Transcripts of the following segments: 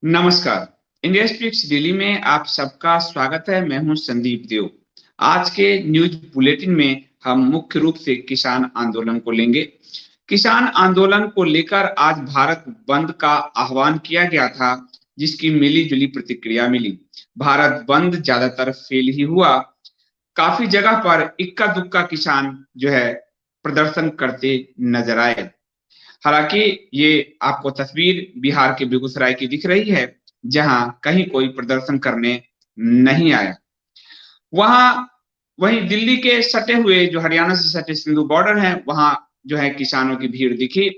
नमस्कार। India speaks Delhi में आप सबका स्वागत है। मैं हूं संदीप देव। आज के न्यूज बुलेटिन में हम मुख्य रूप से किसान आंदोलन को लेंगे। किसान आंदोलन को लेकर आज भारत बंद का आह्वान किया गया था, जिसकी मिली-जुली प्रतिक्रिया मिली। भारत बंद ज्यादातर फेल ही हुआ। काफी जगह पर इक्का-दुक्का किसान जो है प्रदर्शन करते नजर आए। हालांकि ये आपको तस्वीर बिहार के बेगूसराय की दिख रही है, जहां कहीं कोई प्रदर्शन करने नहीं आया। वहां वहीं दिल्ली के सटे हुए जो हरियाणा से सटे सिंधु बॉर्डर है, वहां जो है किसानों की भीड़ दिखी।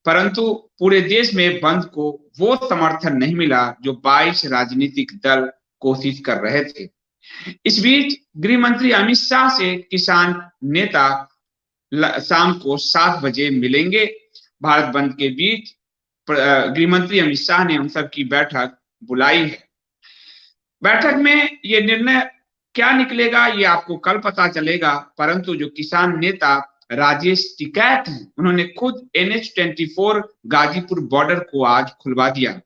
परंतु पूरे देश में बंद को वो समर्थन नहीं मिला जो 22 राजनीतिक दल कोशिश कर रहे थे। इस बीच गृह मंत्री अमित शाह से किसान नेता शाम को 7 बजे मिलेंगे। भारत बंद के बीच गृह मंत्री अमित शाह ने उन सब की बैठक बुलाई है। बैठक में ये निर्णय क्या निकलेगा ये आपको कल पता चलेगा। परंतु जो किसान नेता राजेश टिकैत हैं, उन्होंने खुद NH-24 गाजीपुर बॉर्डर को आज खुलवा दिया।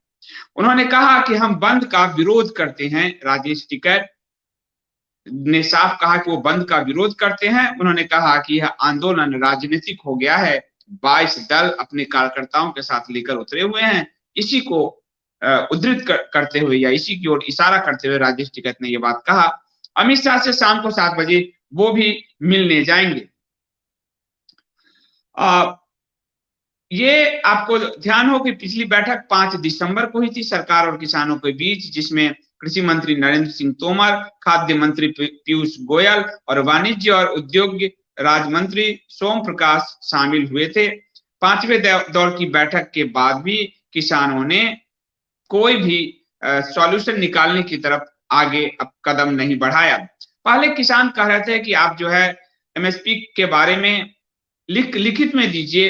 उन्होंने कहा कि हम बंद का विरोध करते हैं। राजेश टिकैत ने साफ कहा कि वो बंद का विरोध करते हैं। उन्होंने कहा कि यह आंदोलन राजनीतिक हो गया है। 22 दल अपने कार्यकर्ताओं के साथ लेकर उतरे हुए हैं। इसी को उद्धृत करते हुए या इसी की ओर इशारा करते हुए राजेश टिकैत ने यह बात कहा। अमित शाह से शाम को 7 बजे वो भी मिलने जाएंगे। ये आपको ध्यान हो कि पिछली बैठक 5 दिसंबर को हुई थी सरकार और किसानों के बीच, जिसमें कृषि मंत्री नरेंद्र सिंह तोमर, खाद्य मंत्री पीयूष गोयल और वाणिज्य और उद्योग राज्य मंत्री सोम प्रकाश शामिल हुए थे। 5वें दौर की बैठक के बाद भी किसानों ने कोई भी सॉल्यूशन निकालने की तरफ आगे अब कदम नहीं बढ़ाया। पहले किसान कह रहे थे कि आप जो है MSP के बारे में लिखित में दीजिए।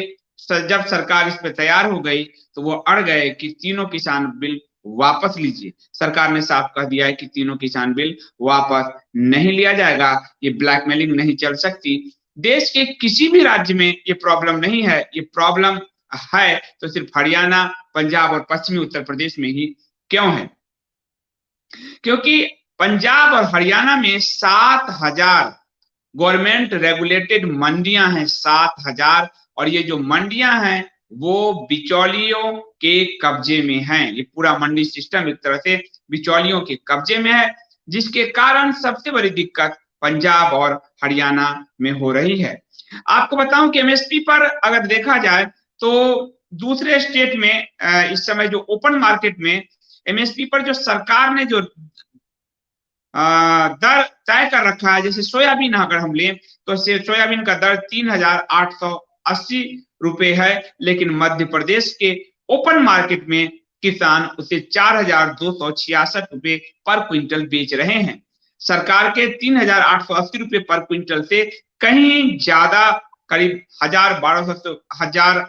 जब सरकार इस पे तैयार हो गई तो वो अड़ गए कि तीनों किसान बिल वापस लीजिए। सरकार ने साफ कह दिया है कि तीनों किसान बिल वापस नहीं लिया जाएगा। ये ब्लैकमेलिंग नहीं चल सकती। देश के किसी भी राज्य में ये प्रॉब्लम नहीं है। ये प्रॉब्लम है तो सिर्फ हरियाणा, पंजाब और पश्चिमी उत्तर प्रदेश में ही क्यों है? क्योंकि पंजाब और हरियाणा में 7,000 गवर्नमेंट रेगुलेटेड मंडियां हैं। 7,000। और ये जो मंडियां हैं वो बिचौलियों के कब्जे में हैं। ये पूरा मंडी सिस्टम एक तरह से बिचौलियों के कब्जे में है, जिसके कारण सबसे बड़ी दिक्कत पंजाब और हरियाणा में हो रही है। आपको बताऊं कि MSP पर अगर देखा जाए तो दूसरे स्टेट में इस समय जो ओपन मार्केट में MSP पर जो सरकार ने जो दर तय कर रखा है, जैसे सोयाबीन अगर हम लें तो सोयाबीन का दर 3,880 रुपए है, लेकिन मध्य प्रदेश के ओपन मार्केट में किसान उसे 4,266 रुपए पर क्विंटल बेच रहे हैं। सरकार के 3,880 रुपए पर क्विंटल से कहीं ज्यादा, करीब 1,000-1,200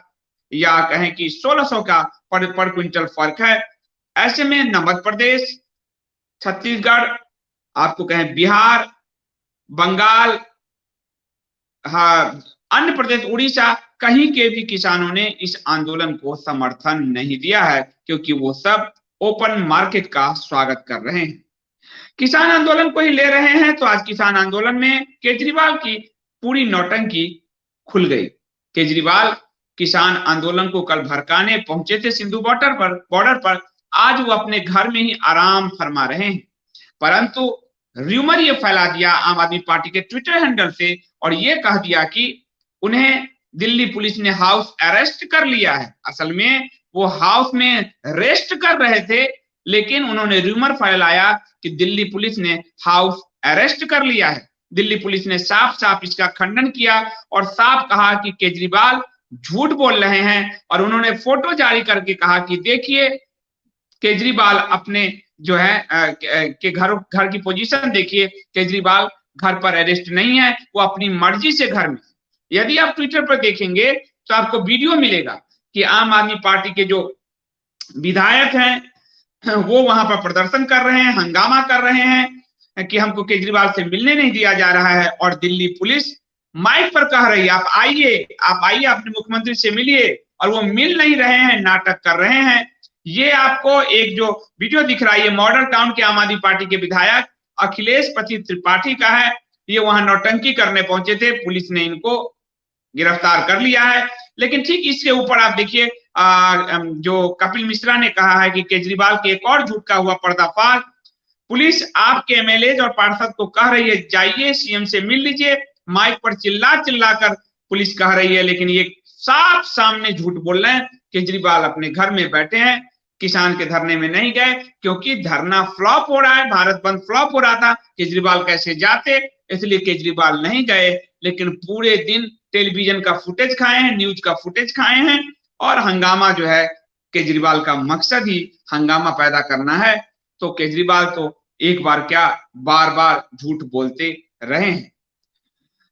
या कहें कि 1,600 का पर क्विंटल फर्क है। ऐसे में मध्य प्रदेश, छत्तीसगढ़, आपको कहें बिहार, बंगाल, अन्य प्रदेश, उड़ीसा, कहीं के भी किसानों ने इस आंदोलन को समर्थन नहीं दिया है, क्योंकि वो सब ओपन मार्केट का स्वागत कर रहे हैं। किसान आंदोलन को ही ले रहे हैं तो आज किसान आंदोलन में केजरीवाल की पूरी नौटंकी खुल गई। केजरीवाल किसान आंदोलन को कल भड़काने पहुंचे थे सिंधु बॉर्डर पर। आज वो अपने घर में ही आराम फरमा रहे हैं। परंतु र्यूमर ये फैला दिया आम आदमी पार्टी के ट्विटर हैंडल से और ये कह दिया कि उन्हें दिल्ली पुलिस ने हाउस अरेस्ट कर लिया है। असल में वो हाउस में रेस्ट कर रहे थे, लेकिन उन्होंने र्यूमर फैलाया कि दिल्ली पुलिस ने हाउस अरेस्ट कर लिया है। दिल्ली पुलिस ने साफ साफ इसका खंडन किया और साफ कहा कि केजरीवाल झूठ बोल रहे हैं। और उन्होंने फोटो जारी करके कहा कि देखिए, केजरीवाल अपने जो है के घर की पोजीशन देखिए, केजरीवाल घर पर अरेस्ट नहीं है, वो अपनी मर्जी से घर में। यदि आप ट्विटर पर देखेंगे तो आपको वीडियो मिलेगा कि आम आदमी पार्टी के जो विधायक हैं वो वहां पर प्रदर्शन कर रहे हैं, हंगामा कर रहे हैं कि हमको केजरीवाल से मिलने नहीं दिया जा रहा है। और दिल्ली पुलिस माइक पर कह रही है आप आइए अपने मुख्यमंत्री से मिलिए, और वो मिल नहीं रहे हैं, नाटक कर रहे हैं। ये आपको एक जो वीडियो दिख रहा है, ये मॉडल टाउन के आम आदमी पार्टी के विधायक अखिलेश पति त्रिपाठी का है। ये वहां नौटंकी करने पहुंचे थे, पुलिस ने इनको गिरफ्तार कर लिया है। लेकिन ठीक इसके ऊपर आप देखिए, जो कपिल मिश्रा ने कहा है कि केजरीवाल के एक और झूठ का हुआ पर्दाफाश। पुलिस आपके एमएलए और पार्षद को कह रही है जाइए सीएम से मिल लीजिए, माइक पर चिल्ला चिल्ला कर पुलिस कह रही है, लेकिन ये साफ सामने झूठ बोल रहे हैं। केजरीवाल अपने घर में बैठे हैं, किसान के धरने में नहीं गए, क्योंकि धरना फ्लॉप हो रहा है, भारत बंद फ्लॉप हो रहा था, केजरीवाल कैसे जाते, इसलिए केजरीवाल नहीं गए। लेकिन पूरे दिन टेलीविजन का फुटेज खाए हैं, न्यूज का फुटेज खाए हैं, और हंगामा जो है, केजरीवाल का मकसद ही हंगामा पैदा करना है। तो केजरीवाल तो एक बार क्या बार बार झूठ बोलते रहे हैं।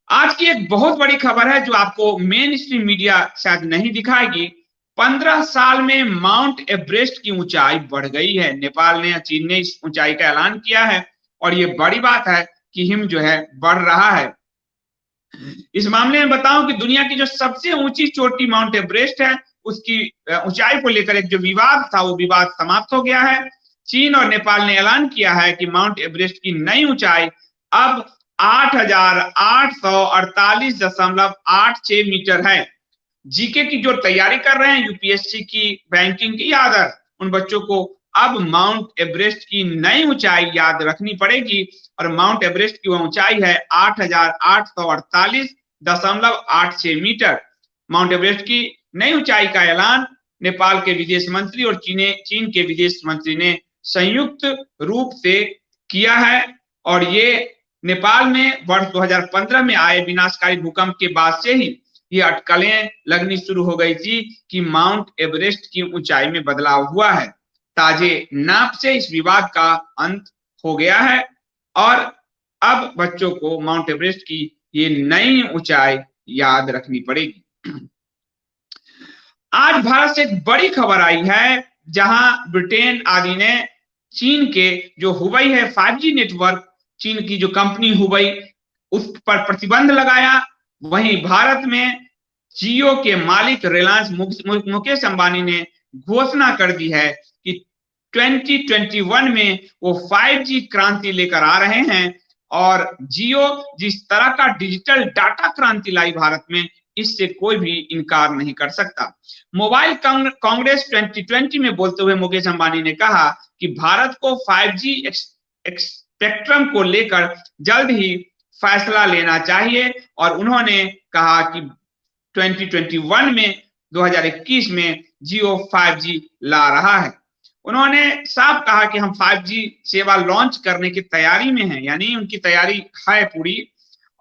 आज की एक बहुत बड़ी खबर है जो आपको मेन स्ट्रीम मीडिया शायद नहीं दिखाएगी। 15 साल में माउंट एवरेस्ट की ऊंचाई बढ़ गई है। नेपाल ने, चीन ने इस ऊंचाई का ऐलान किया है, और ये बड़ी बात है कि हिम जो है बढ़ रहा है। इस मामले में बताऊं कि दुनिया की जो सबसे ऊंची चोटी माउंट एवरेस्ट है, उसकी ऊंचाई को लेकर एक जो विवाद था, वो विवाद समाप्त हो गया है। चीन और नेपाल ने ऐलान किया है कि माउंट एवरेस्ट की नई ऊंचाई अब 8,848.86 मीटर है। जीके की जो तैयारी कर रहे हैं, यूपीएससी की, बैंकिंग की याद, उन बच्चों को अब माउंट एवरेस्ट की नई ऊंचाई याद रखनी पड़ेगी। और माउंट एवरेस्ट की ऊंचाई है 8,848.86 मीटर। माउंट एवरेस्ट की नई ऊंचाई का ऐलान नेपाल के विदेश मंत्री और चीन के विदेश मंत्री ने संयुक्त रूप से किया है। और ये नेपाल में वर्ष 2015 में आए विनाशकारी भूकंप के बाद से ही ये अटकलें लगनी शुरू हो गई थी कि माउंट एवरेस्ट की ऊंचाई में बदलाव हुआ है। ताजे नाप से इस विवाद का अंत हो गया है, और अब बच्चों को माउंट एवरेस्ट की ये नई ऊंचाई याद रखनी पड़ेगी। आज भारत से एक बड़ी खबर आई है, जहां ब्रिटेन आदि ने चीन के जो हुबई है 5G नेटवर्क, चीन की जो कंपनी हुबई, उस पर प्रतिबंध लगाया। वहीं भारत में जियो के मालिक रिलायंस मुकेश अंबानी ने घोषणा कर दी है कि 2021 में वो 5G क्रांति लेकर आ रहे हैं। और जियो जिस तरह का डिजिटल डाटा क्रांति लाई भारत में, इससे कोई भी इनकार नहीं कर सकता। मोबाइल कांग्रेस 2020 में बोलते हुए मुकेश अंबानी ने कहा कि भारत को 5G स्पेक्ट्रम को लेकर जल्द ही फैसला लेना चाहिए। और उन्होंने कहा कि 2021 में 2021 में जियो 5G ला रहा है। उन्होंने साफ कहा कि हम 5G सेवा लॉन्च करने की तैयारी में हैं, यानी उनकी तैयारी है पूरी।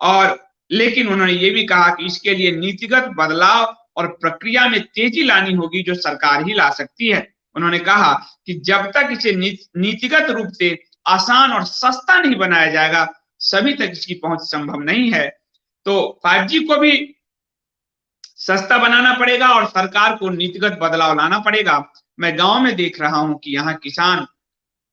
और लेकिन उन्होंने ये भी कहा कि इसके लिए नीतिगत बदलाव और प्रक्रिया में तेजी लानी होगी, जो सरकार ही ला सकती है। उन्होंने कहा कि जब तक इसे नीतिगत रूप से आसान और सस्ता नहीं बनाया जाएगा, सभी तक इसकी पहुंच संभव नहीं है। तो 5G को भी सस्ता बनाना पड़ेगा और सरकार को नीतिगत बदलाव लाना पड़ेगा। मैं गांव में देख रहा हूं कि यहाँ किसान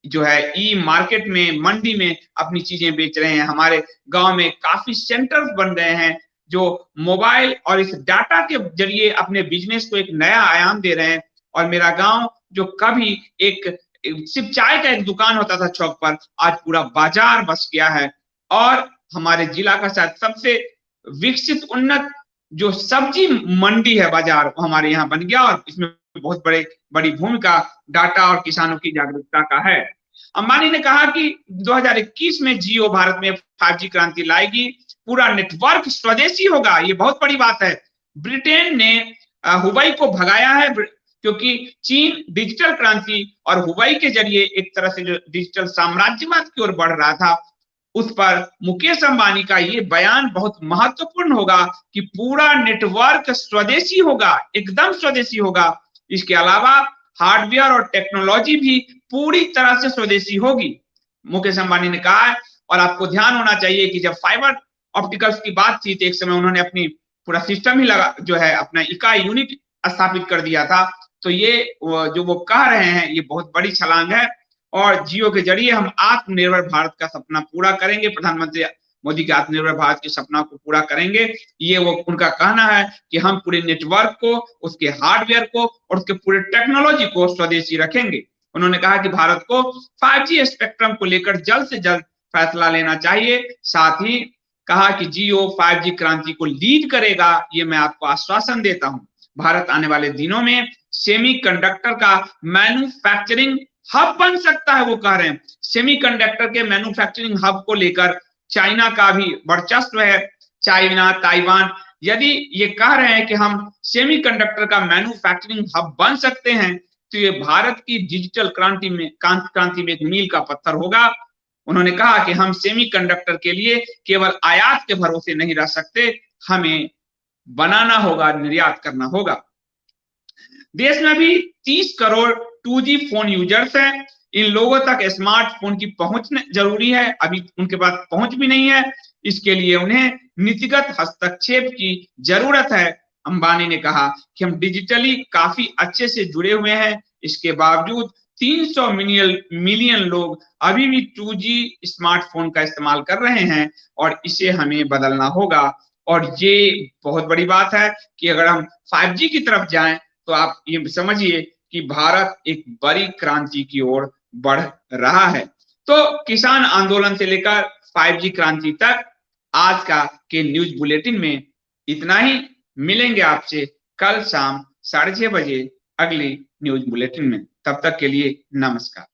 जो है ई मार्केट में, मंडी में अपनी चीजें बेच रहे हैं। हमारे गांव में काफी सेंटर्स बन गए हैं जो मोबाइल और इस डाटा के जरिए अपने बिजनेस को एक नया आयाम दे रहे हैं। और मेरा गांव जो कभी एक सिर्फ चाय का एक दुकान होता था चौक पर, आज पूरा बाजार बस गया है। और हमारे जिला का शायद सबसे विकसित उन्नत जो सब्जी मंडी है, बाजार, वो हमारे यहाँ बन गया। और इसमें बहुत बड़ी भूमिका डाटा और किसानों की जागरूकता का है। अंबानी ने कहा कि 2021 में जियो भारत में 5G क्रांति लाएगी, पूरा नेटवर्क स्वदेशी होगा। ये बहुत बड़ी बात है। ब्रिटेन ने हुबई को भगाया है, क्योंकि चीन डिजिटल क्रांति और हुबई के जरिए एक तरह से जो डिजिटल साम्राज्यवाद की ओर बढ़ रहा था, उस पर मुकेश अंबानी का ये बयान बहुत महत्वपूर्ण होगा कि पूरा नेटवर्क स्वदेशी होगा, एकदम स्वदेशी होगा। इसके अलावा हार्डवेयर और टेक्नोलॉजी भी पूरी तरह से स्वदेशी होगी, मुकेश अंबानी ने कहा है। और आपको ध्यान होना चाहिए कि जब फाइबर ऑप्टिकल्स की बात थी, तो एक समय उन्होंने अपनी पूरा सिस्टम ही लगा जो है अपना इकाई यूनिट स्थापित कर दिया था। तो ये जो वो कह रहे हैं, ये बहुत बड़ी छलांग है। और जियो के जरिए हम आत्मनिर्भर भारत का सपना पूरा करेंगे। प्रधानमंत्री मोदी के आत्मनिर्भर भारत के सपना को पूरा करेंगे। ये वो उनका कहना है कि हम पूरे नेटवर्क को, उसके हार्डवेयर को और उसके पूरे टेक्नोलॉजी को स्वदेशी रखेंगे। उन्होंने कहा कि भारत को 5G स्पेक्ट्रम को लेकर जल्द से जल्द फैसला लेना चाहिए। साथ ही कहा कि जियो 5G क्रांति को लीड करेगा, ये मैं आपको आश्वासन देता हूं। भारत आने वाले दिनों में सेमीकंडक्टर का मैन्युफैक्चरिंग हब बन सकता है। वो कह रहे हैं सेमीकंडक्टर के मैन्युफैक्चरिंग हब को लेकर चाइना का भी वर्चस्व है। चाइना, ताइवान यदि ये कह रहे हैं कि हम सेमीकंडक्टर का मैन्युफैक्चरिंग हब बन सकते हैं, तो ये भारत की डिजिटल क्रांति में एक मील का पत्थर होगा। उन्होंने कहा कि हम सेमीकंडक्टर के लिए केवल आयात के भरोसे नहीं रह सकते, हमें बनाना होगा, निर्यात करना होगा। देश में भी 30 करोड़ 2G फोन यूजर्स हैं। इन लोगों तक स्मार्टफोन की पहुंच जरूरी है, अभी उनके पास पहुंच भी नहीं है। इसके लिए उन्हें नीतिगत हस्तक्षेप की जरूरत है। अंबानी ने कहा कि हम डिजिटली काफी अच्छे से जुड़े हुए हैं, इसके बावजूद 300 मिलियन लोग अभी भी 2G स्मार्टफोन का इस्तेमाल कर रहे हैं और इसे हमें बदलना होगा। और ये बहुत बड़ी बात है कि अगर हम 5G की तरफ जाएं तो आप ये समझिए कि भारत एक बड़ी क्रांति की ओर बढ़ रहा है। तो किसान आंदोलन से लेकर 5G क्रांति तक आज का के न्यूज बुलेटिन में इतना ही। मिलेंगे आपसे कल शाम 6:30 बजे अगली न्यूज बुलेटिन में। तब तक के लिए नमस्कार।